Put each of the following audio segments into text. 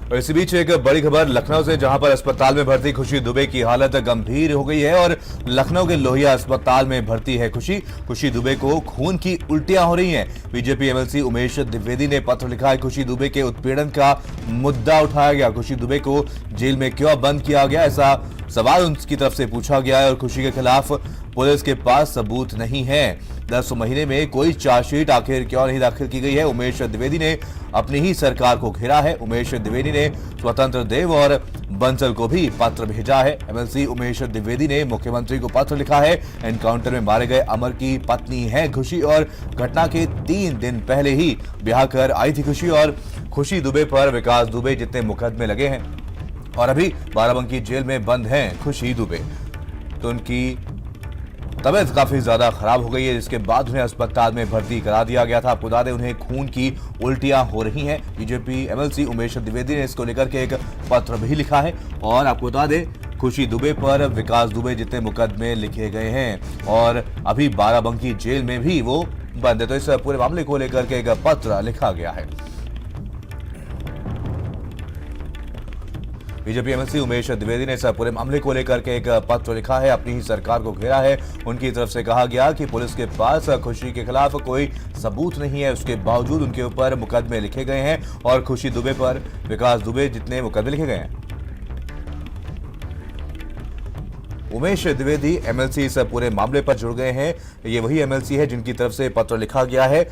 और इसी बीच एक बड़ी खबर लखनऊ से, जहां पर अस्पताल में भर्ती खुशी दुबे की हालत गंभीर हो गई है और लखनऊ के लोहिया अस्पताल में भर्ती है खुशी दुबे को खून की उल्टियां हो रही हैं। बीजेपी एमएलसी उमेश द्विवेदी ने पत्र लिखा है। खुशी दुबे के उत्पीड़न का मुद्दा उठाया गया। खुशी दुबे को जेल में क्यों बंद किया गया, ऐसा सवाल उनकी तरफ से पूछा गया है और खुशी के खिलाफ पुलिस के पास सबूत नहीं है। 10 महीने में कोई चार्जशीट आखिर क्यों नहीं दाखिल की गई है। उमेश द्विवेदी ने अपनी ही सरकार को घेरा है। उमेश द्विवेदी ने स्वतंत्र देव और बंसल को भी पत्र भेजा है। एमएलसी उमेश द्विवेदी ने मुख्यमंत्री को पत्र लिखा है। एनकाउंटर में मारे गए अमर की पत्नी है खुशी और घटना के 3 दिन पहले ही ब्याह कर आई थी खुशी और खुशी दुबे पर विकास दुबे जितने मुकदमे लगे हैं और अभी बाराबंकी जेल में बंद हैं खुशी दुबे। तो उनकी तबीयत काफी ज्यादा खराब हो गई है, जिसके बाद उन्हें अस्पताल में भर्ती करा दिया गया था। आपको बता दें उन्हें खून की उल्टियां हो रही हैं। बीजेपी एमएलसी उमेश द्विवेदी ने इसको लेकर के एक पत्र भी लिखा है और आपको बता दें खुशी दुबे पर विकास दुबे जितने मुकदमे लिखे गए हैं और अभी बाराबंकी जेल में भी वो बंद है। तो इस पूरे मामले को लेकर के एक पत्र लिखा गया है। बीजेपी एमएलसी उमेश द्विवेदी ने इस पूरे मामले को लेकर के एक पत्र लिखा है, अपनी ही सरकार को घेरा है। उनकी तरफ से कहा गया कि पुलिस के पास खुशी के खिलाफ कोई सबूत नहीं है, उसके बावजूद उनके ऊपर मुकदमे लिखे गए हैं और खुशी दुबे पर विकास दुबे जितने मुकदमे लिखे गए हैं। उमेश द्विवेदी एमएलसी इस पूरे मामले पर जुड़ गए हैं। ये वही एमएलसी है जिनकी तरफ से पत्र लिखा गया है।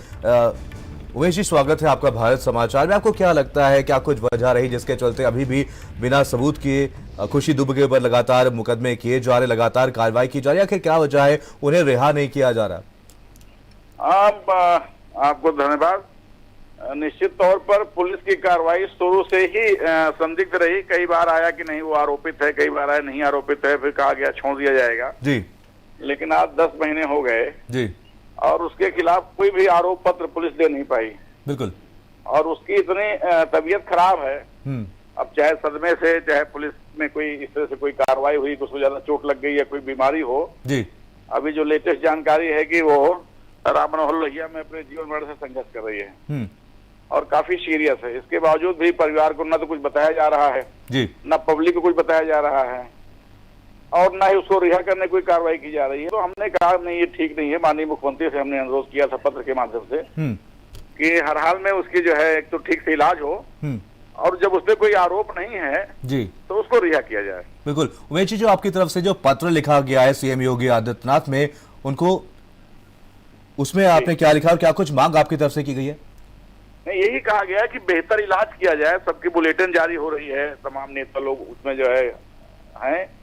उमेश जी, स्वागत है आपका भारत समाचार में। आपको क्या लगता है, क्या कुछ वजह रही जिसके चलते अभी भी बिना सबूत किए खुशी दुबे के ऊपर लगातार मुकदमे किए जा रहे, लगातार कार्रवाई की जा रही है? आखिर क्या वजह है, उन्हें रिहा नहीं किया जा रहा? आपको धन्यवाद। निश्चित तौर पर पुलिस की कार्रवाई शुरू से ही संदिग्ध रही। कई बार आया कि नहीं वो आरोपित है, कई बार आया नहीं आरोपित है, फिर कहा गया छोड़ दिया जाएगा जी। लेकिन आज 10 महीने हो गए जी और उसके खिलाफ कोई भी आरोप पत्र पुलिस दे नहीं पाई। बिल्कुल। और उसकी इतनी तबीयत खराब है, अब चाहे सदमे से, चाहे पुलिस में कोई इस तरह से कोई कार्रवाई हुई, उसको ज्यादा चोट लग गई या कोई बीमारी हो जी। अभी जो लेटेस्ट जानकारी है कि वो राम मनोहर लोहिया में अपने जीवन मरण से संघर्ष कर रही है और काफी सीरियस है। इसके बावजूद भी परिवार को न तो कुछ बताया जा रहा है जी, न पब्लिक को कुछ बताया जा रहा है और ना ही उसको रिहा करने कोई कार्रवाई की जा रही है। तो हमने कहा नहीं, ये ठीक नहीं है। माननीय मुख्यमंत्री से हमने अनुरोध किया था पत्र के माध्यम से कि हर हाल में उसकी जो है एक तो ठीक से इलाज हो और जब उसपे कोई आरोप नहीं है जी तो उसको रिहा किया जाए। बिल्कुल। उमेश जी, जो आपकी तरफ से जो पत्र लिखा गया है सीएम योगी आदित्यनाथ में, उनको उसमें आपने क्या लिखा और क्या कुछ मांग आपकी तरफ से की गई है? नहीं, यही कहा गया है कि बेहतर इलाज किया जाए। सबकी बुलेटिन जारी हो रही है, तमाम नेता लोग उसमें जो है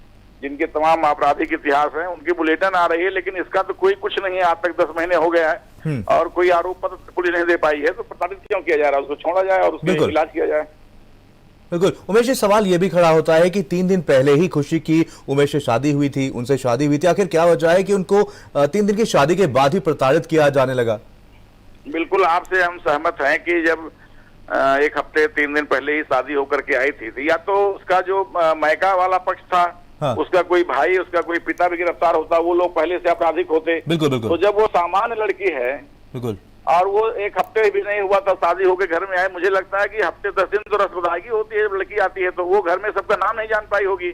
जिनके तमाम आपराधिक इतिहास हैं उनकी बुलेटिन आ रही है, लेकिन इसका तो कोई कुछ नहीं है। आज तक 10 महीने हो गया है और कोई आरोप पत्र पुलिस नहीं दे पाई है, तो प्रताड़ित क्यों किया जा रहा है? उसको छोड़ा जाए और उसका इलाज किया जाए। बिल्कुल। उमेश जी, सवाल ये भी खड़ा होता है कि 3 दिन पहले ही खुशी की उमेश से शादी हुई थी, उनसे शादी हुई थी। आखिर क्या वजह है कि उनको 3 दिन की शादी के बाद ही प्रताड़ित किया जाने लगा? बिल्कुल, आपसे हम सहमत हैं कि जब 1 हफ्ते 3 दिन पहले ही शादी होकर के आई थी, या तो उसका जो मायका वाला पक्ष था हाँ। उसका कोई भाई, उसका कोई पिता भी गिरफ्तार होता, वो लोग पहले से आपराधिक होते। बिल्कुल बिल्कुल। तो जब वो सामान्य लड़की है बिल्कुल और वो 1 हफ्ते भी नहीं हुआ था शादी होकर घर में आए, मुझे लगता है कि हफ्ते 10 दिन तो रसबदायगी होती है। जब लड़की आती है तो वो घर में सबका नाम नहीं जान पाई होगी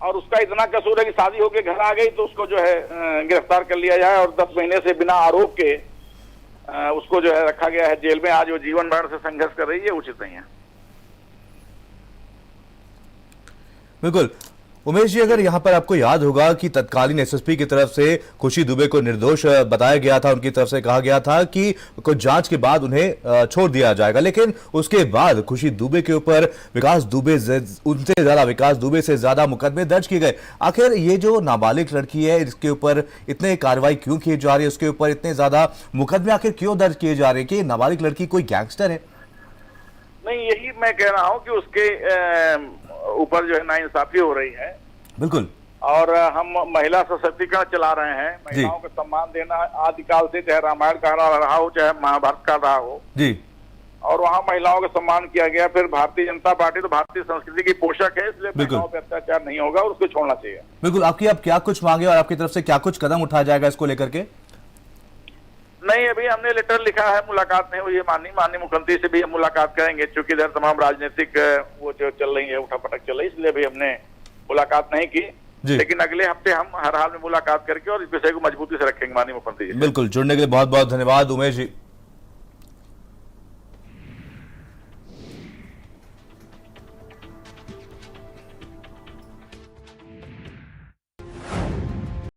और उसका इतना कसूर है कि शादी होकर घर आ गई तो उसको जो है गिरफ्तार कर लिया जाए और 10 महीने से बिना आरोप के उसको जो है रखा गया है जेल में। आज वो जीवन मरण से संघर्ष कर रही है, उचित नहीं है। बिल्कुल। उमेश जी, अगर यहाँ पर आपको याद होगा कि तत्कालीन एसएसपी की तरफ से खुशी दुबे को निर्दोष बताया गया था, उनकी तरफ से कहा गया था कि कुछ जांच के बाद उन्हें छोड़ दिया जाएगा, लेकिन उसके बाद खुशी दुबे के ऊपर विकास दुबे से ज्यादा मुकदमे दर्ज किए गए। आखिर ये जो नाबालिग लड़की है, इसके ऊपर इतने कार्रवाई क्यों की जा रही है, उसके ऊपर इतने ज्यादा मुकदमे आखिर क्यों दर्ज किए जा रहे हैं? कि नाबालिग लड़की कोई गैंगस्टर है? नहीं, यही मैं कह रहा हूँ कि उसके ऊपर जो है नाइंसाफी हो रही है। बिल्कुल। और हम महिला सशक्तिकरण चला रहे हैं, महिलाओं को सम्मान देना आदिकाल से, चाहे रामायण का रहा हो चाहे महाभारत का रहा हो जी, और वहाँ महिलाओं का सम्मान किया गया। फिर भारतीय जनता पार्टी तो भारतीय संस्कृति की पोषक है, इसलिए महिलाओं पे अत्याचार नहीं होगा और उसको छोड़ना चाहिए। बिल्कुल। आपकी अब क्या कुछ मांगे और आपकी तरफ से क्या कुछ कदम उठाया जाएगा इसको लेकर के? नहीं, अभी हमने लेटर लिखा है, मुलाकात नहीं हुई है। माननीय मुख्यमंत्री से भी हम मुलाकात करेंगे, क्योंकि इधर तमाम राजनीतिक वो जो चल रही है, उठापटक चल रही है, इसलिए भी हमने मुलाकात नहीं की। लेकिन अगले हफ्ते हम हर हाल में मुलाकात करके और इस विषय को मजबूती से रखेंगे माननीय मुख्यमंत्री जी। बिल्कुल, जुड़ने के लिए बहुत बहुत धन्यवाद उमेश जी।